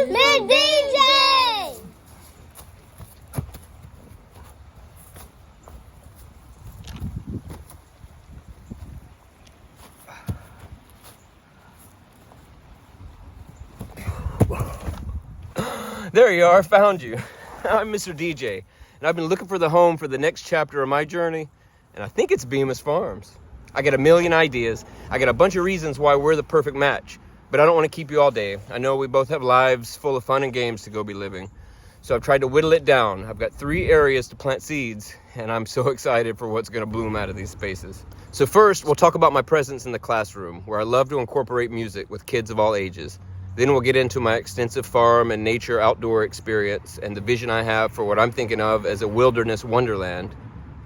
Mid DJ! There you are, found you. I'm Mr. DJ, and I've been looking for the home for the next chapter of my journey, and I think it's Bemis Farms. I got a million ideas. I got a bunch of reasons why we're the perfect match, but I don't want to keep you all day. I know we both have lives full of fun and games to go be living, so I've tried to whittle it down. I've got 3 areas to plant seeds, and I'm so excited for what's going to bloom out of these spaces. So first, we'll talk about my presence in the classroom, where I love to incorporate music with kids of all ages. Then we'll get into my extensive farm and nature outdoor experience and the vision I have for what I'm thinking of as a wilderness wonderland.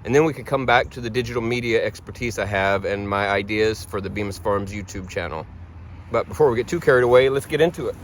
And then we can come back to the digital media expertise I have and my ideas for the Bemis Farms YouTube channel. But before we get too carried away, let's get into it.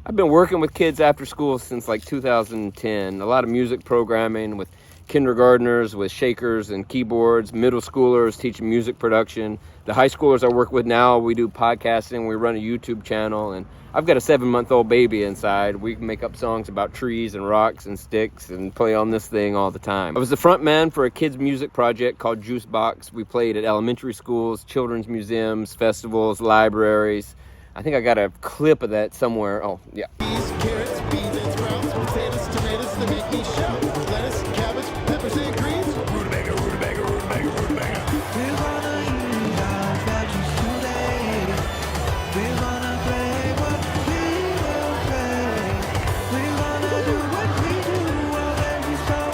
I've been working with kids after school since like 2010. A lot of music programming with kindergartners with shakers and keyboards, middle schoolers teaching music production. The high schoolers I work with now, we do podcasting, we run a YouTube channel, and I've got a 7-month-old baby inside. We can make up songs about trees and rocks and sticks and play on this thing all the time. I was the front man for a kids music project called Juice Box. We played at elementary schools, children's museums, festivals, libraries. I think I got a clip of that somewhere. Oh, yeah. Carrots, beans, and sprouts, potatoes, tomatoes, they make me shout. Lettuce, cabbage, peppers, and greens. Rutabaga, rutabaga, rutabaga, rutabaga. We're gonna eat our veggies today. We're gonna play what we will play. We're gonna do what we do while veggies throw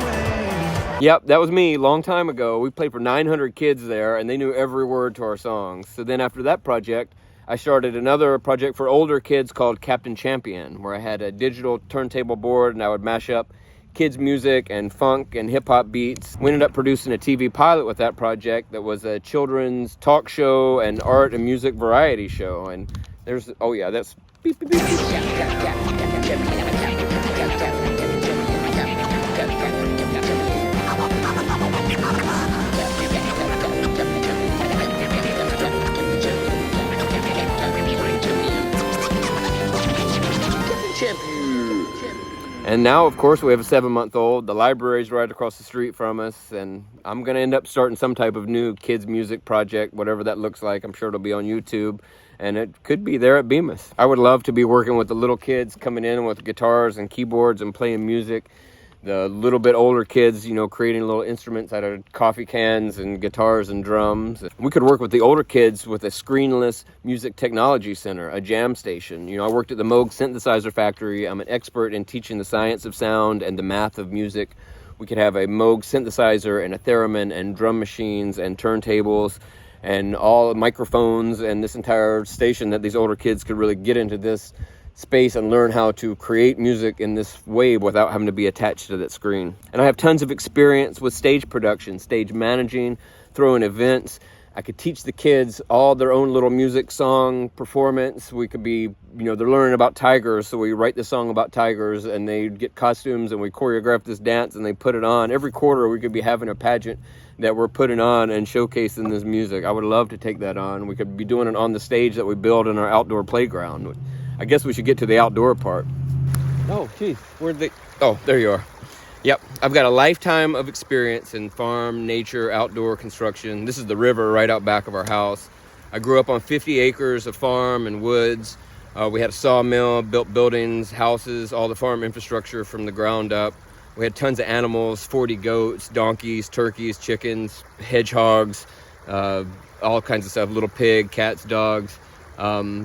away. Yep, that was me, long time ago. We played for 900 kids there, and they knew every word to our songs. So then after that project, I started another project for older kids called Captain Champion, where I had a digital turntable board and I would mash up kids' music and funk and hip-hop beats. We ended up producing a TV pilot with that project that was a children's talk show and art and music variety show. And there's, oh yeah, that's beep, beep, beep, beep. And now, of course, we have a 7-month-old. The library's right across the street from us, and I'm going to end up starting some type of new kids' music project, whatever that looks like. I'm sure it'll be on YouTube, and it could be there at Bemis. I would love to be working with the little kids coming in with guitars and keyboards and playing music. The little bit older kids, you know, creating little instruments out of coffee cans and guitars and drums. We could work with the older kids with a screenless music technology center, a jam station. You know, I worked at the Moog synthesizer factory. I'm an expert in teaching the science of sound and the math of music. We could have a Moog synthesizer and a theremin and drum machines and turntables and all microphones and this entire station that these older kids could really get into this space and learn how to create music in this way without having to be attached to that screen. And I have tons of experience with stage production, stage managing, throwing events. I could teach the kids all their own little music song performance. We could be, you know, they're learning about tigers, so we write the song about tigers and they get costumes and we choreograph this dance and they put it on. Every quarter we could be having a pageant that we're putting on and showcasing this music. I would love to take that on. We could be doing it on the stage that we build in our outdoor playground. I guess we should get to the outdoor part. Oh, geez, where'd they? Oh, there you are. Yep, I've got a lifetime of experience in farm, nature, outdoor construction. This is the river right out back of our house. I grew up on 50 acres of farm and woods. We had a sawmill, built buildings, houses, all the farm infrastructure from the ground up. We had tons of animals, 40 goats, donkeys, turkeys, chickens, hedgehogs, all kinds of stuff, little pig, cats, dogs.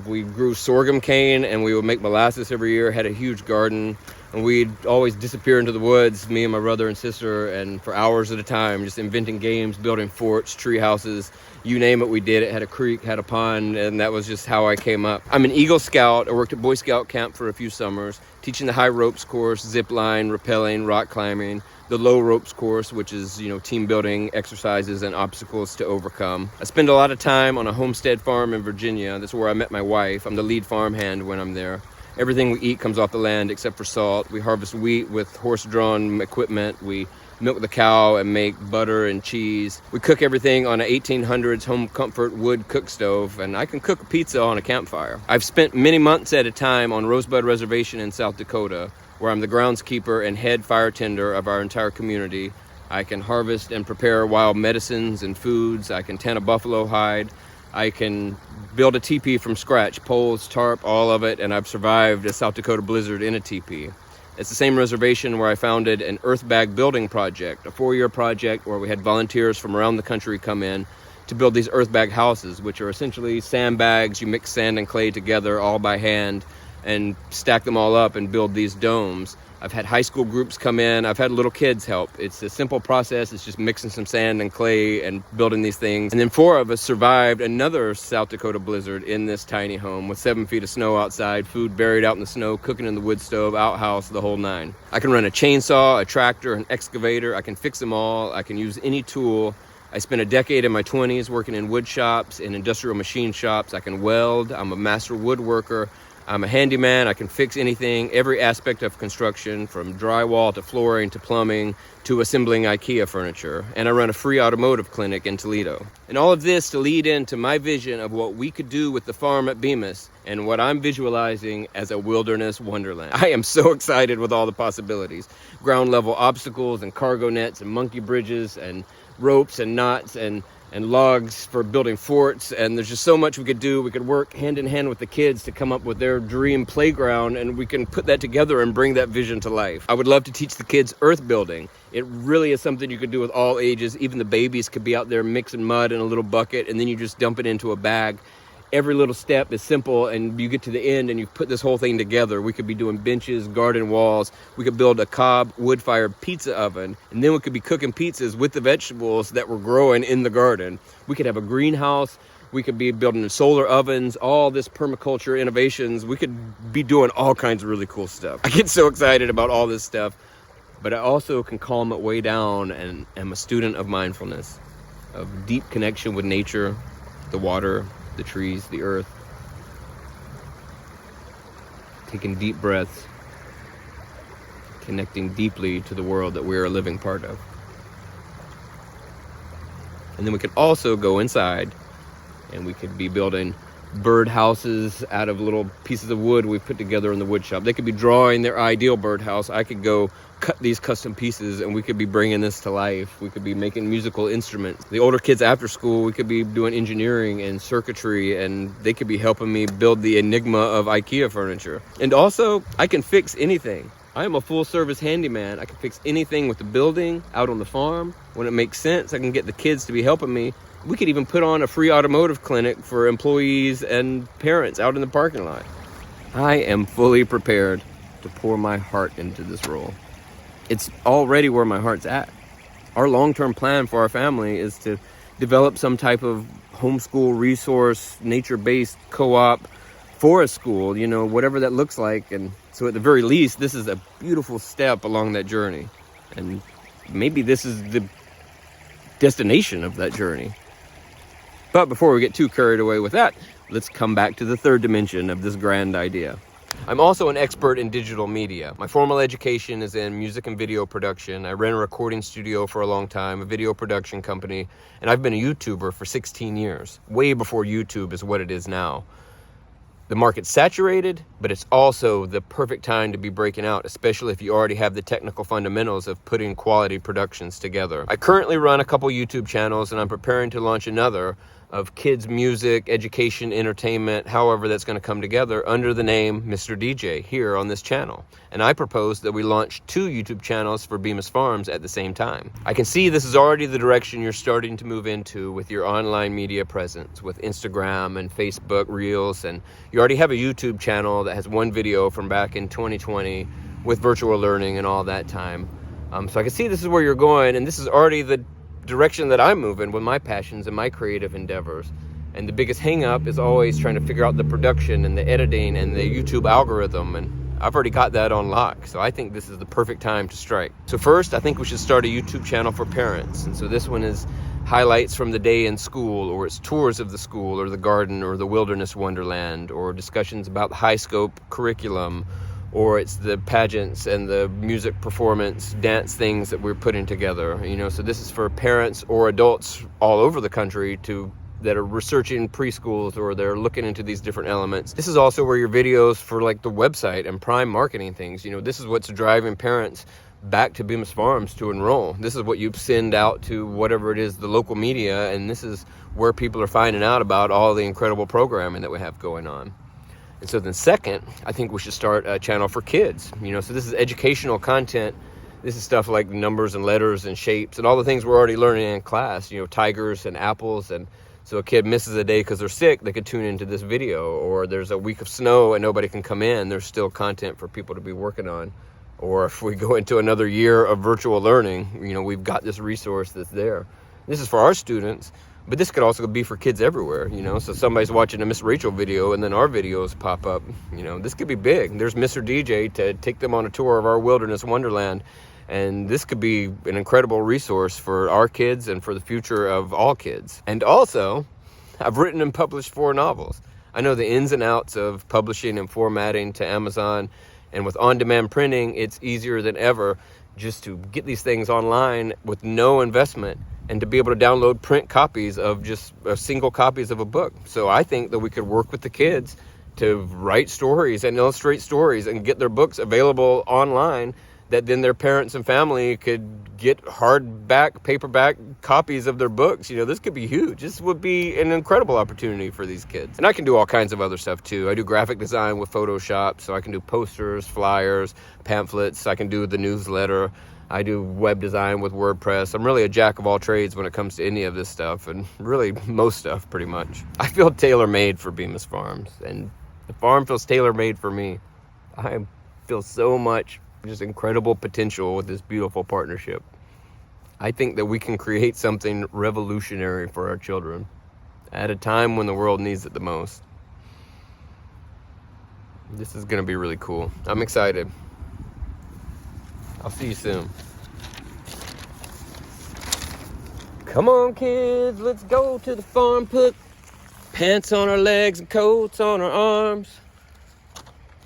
We grew sorghum cane and we would make molasses every year, had a huge garden, and we'd always disappear into the woods, me and my brother and sister, and for hours at a time, just inventing games, building forts, tree houses, you name it, we did it. Had a creek, had a pond, and that was just how I came up. I'm an Eagle Scout. I worked at Boy Scout camp for a few summers, teaching the high ropes course, zip line, rappelling, rock climbing, the low ropes course, which is, you know, team building exercises and obstacles to overcome. I spend a lot of time on a homestead farm in Virginia. That's where I met my wife. I'm the lead farmhand when I'm there. Everything we eat comes off the land except for salt. We harvest wheat with horse-drawn equipment. We milk the cow and make butter and cheese. We cook everything on an 1800s home comfort wood cook stove, and I can cook a pizza on a campfire. I've spent many months at a time on Rosebud Reservation in South Dakota, where I'm the groundskeeper and head fire tender of our entire community. I can harvest and prepare wild medicines and foods. I can tan a buffalo hide. I can build a teepee from scratch, poles, tarp, all of it, and I've survived a South Dakota blizzard in a teepee. It's the same reservation where I founded an earth bag building project, a 4-year project where we had volunteers from around the country come in to build these earth bag houses, which are essentially sandbags. You mix sand and clay together all by hand and stack them all up and build these domes. I've had high school groups come in. I've had little kids help. It's a simple process. It's just mixing some sand and clay and building these things. And then 4 of us survived another South Dakota blizzard in this tiny home with 7 feet of snow outside, food buried out in the snow, cooking in the wood stove, outhouse, the whole nine. I can run a chainsaw, a tractor, an excavator. I can fix them all. I can use any tool. I spent a decade in my 20s working in wood shops, in industrial machine shops. I can weld. I'm a master woodworker. I'm a handyman. I can fix anything, every aspect of construction, from drywall to flooring to plumbing to assembling IKEA furniture. And I run a free automotive clinic in Toledo. And all of this to lead into my vision of what we could do with the farm at Bemis and what I'm visualizing as a wilderness wonderland. I am so excited with all the possibilities. Ground level obstacles and cargo nets and monkey bridges and ropes and knots and logs for building forts, and there's just so much we could do. We could work hand in hand with the kids to come up with their dream playground, and we can put that together and bring that vision to life. I would love to teach the kids earth building. It really is something you could do with all ages. Even the babies could be out there mixing mud in a little bucket, and then you just dump it into a bag. Every little step is simple, and you get to the end and you put this whole thing together. We could be doing benches, garden walls. We could build a cob wood-fired pizza oven, and then we could be cooking pizzas with the vegetables that we're growing in the garden. We could have a greenhouse. We could be building solar ovens, all this permaculture innovations. We could be doing all kinds of really cool stuff. I get so excited about all this stuff, but I also can calm it way down and am a student of mindfulness, of deep connection with nature, the water, the trees, the earth. Taking deep breaths, connecting deeply to the world that we're a living part of. And then we could also go inside and we could be building bird houses out of little pieces of wood we've put together in the wood shop. They could be drawing their ideal birdhouse. I could go cut these custom pieces and we could be bringing this to life. We could be making musical instruments. The older kids after school, we could be doing engineering and circuitry, and they could be helping me build the enigma of IKEA furniture. And also, I can fix anything. I am a full-service handyman. I can fix anything with the building, out on the farm. When it makes sense, I can get the kids to be helping me. We could even put on a free automotive clinic for employees and parents out in the parking lot. I am fully prepared to pour my heart into this role. It's already where my heart's at. Our long-term plan for our family is to develop some type of homeschool resource, nature-based co-op, forest school, whatever that looks like. And so at the very least, this is a beautiful step along that journey. And maybe this is the destination of that journey. But before we get too carried away with that, let's come back to the third dimension of this grand idea. I'm also an expert in digital media. My formal education is in music and video production. I ran a recording studio for a long time, a video production company, and I've been a YouTuber for 16 years, way before YouTube is what it is now. The market's saturated, but it's also the perfect time to be breaking out, especially if you already have the technical fundamentals of putting quality productions together. I currently run a couple YouTube channels, and I'm preparing to launch another of kids music, education, entertainment, however that's going to come together under the name Mr. DJ here on this channel. And I propose that we launch 2 YouTube channels for Bemis Farms at the same time. I can see this is already the direction you're starting to move into with your online media presence, with Instagram and Facebook Reels, and you already have a YouTube channel that has one video from back in 2020 with virtual learning and all that time. So I can see this is where you're going, and this is already the direction that I'm moving with my passions and my creative endeavors. And the biggest hang up is always trying to figure out the production and the editing and the YouTube algorithm, and I've already got that on lock. So I think this is the perfect time to strike. So first, I think we should start a YouTube channel for parents. And so this one is highlights from the day in school, or it's tours of the school or the garden or the wilderness wonderland, or discussions about the high scope curriculum, or it's the pageants and the music performance, dance things that we're putting together. So this is for parents or adults all over the country that are researching preschools, or they're looking into these different elements. This is also where your videos for like the website and prime marketing things, this is what's driving parents back to Bemis Farms to enroll. This is what you send out to whatever it is, the local media, and this is where people are finding out about all the incredible programming that we have going on. And so then second, I think we should start a channel for kids. So this is educational content. This is stuff like numbers and letters and shapes and all the things we're already learning in class, tigers and apples. And so a kid misses a day because they're sick, they could tune into this video. Or there's a week of snow and nobody can come in, there's still content for people to be working on. Or if we go into another year of virtual learning, we've got this resource that's there. This is for our students, but this could also be for kids everywhere, So somebody's watching a Miss Rachel video and then our videos pop up. This could be big. There's Mr. DJ to take them on a tour of our wilderness wonderland. And this could be an incredible resource for our kids and for the future of all kids. And also, I've written and published 4 novels. I know the ins and outs of publishing and formatting to Amazon. And with on-demand printing, it's easier than ever just to get these things online with no investment and to be able to download print copies of just single copies of a book. So I think that we could work with the kids to write stories and illustrate stories and get their books available online, that then their parents and family could get hardback, paperback copies of their books. This could be huge. This would be an incredible opportunity for these kids. And I can do all kinds of other stuff too. I do graphic design with Photoshop, so I can do posters, flyers, pamphlets. I can do the newsletter. I do web design with WordPress. I'm really a jack of all trades when it comes to any of this stuff, and really most stuff pretty much. I feel tailor-made for Bemis Farms, and the farm feels tailor-made for me. I feel so much just incredible potential with this beautiful partnership. I think that we can create something revolutionary for our children at a time when the world needs it the most. This is going to be really cool. I'm excited. I'll see you soon. Come on, kids, let's go to the farm. Put pants on our legs and coats on our arms.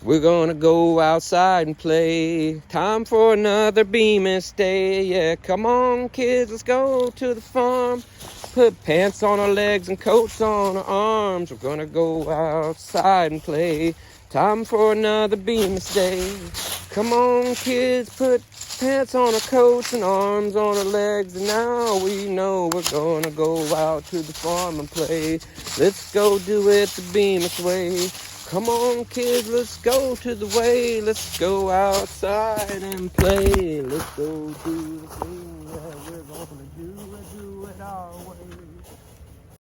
We're gonna go outside and play. Time for another Bemis day. Yeah, come on, kids, let's go to the farm. Put pants on our legs and coats on our arms. We're gonna go outside and play. Time for another Bemis day. Come on, kids, put pants on our coats and arms on our legs. And now we know we're gonna go out to the farm and play. Let's go do it the Bemis way. Come on, kids, let's go to the way. Let's go outside and play. Let's go do the thing.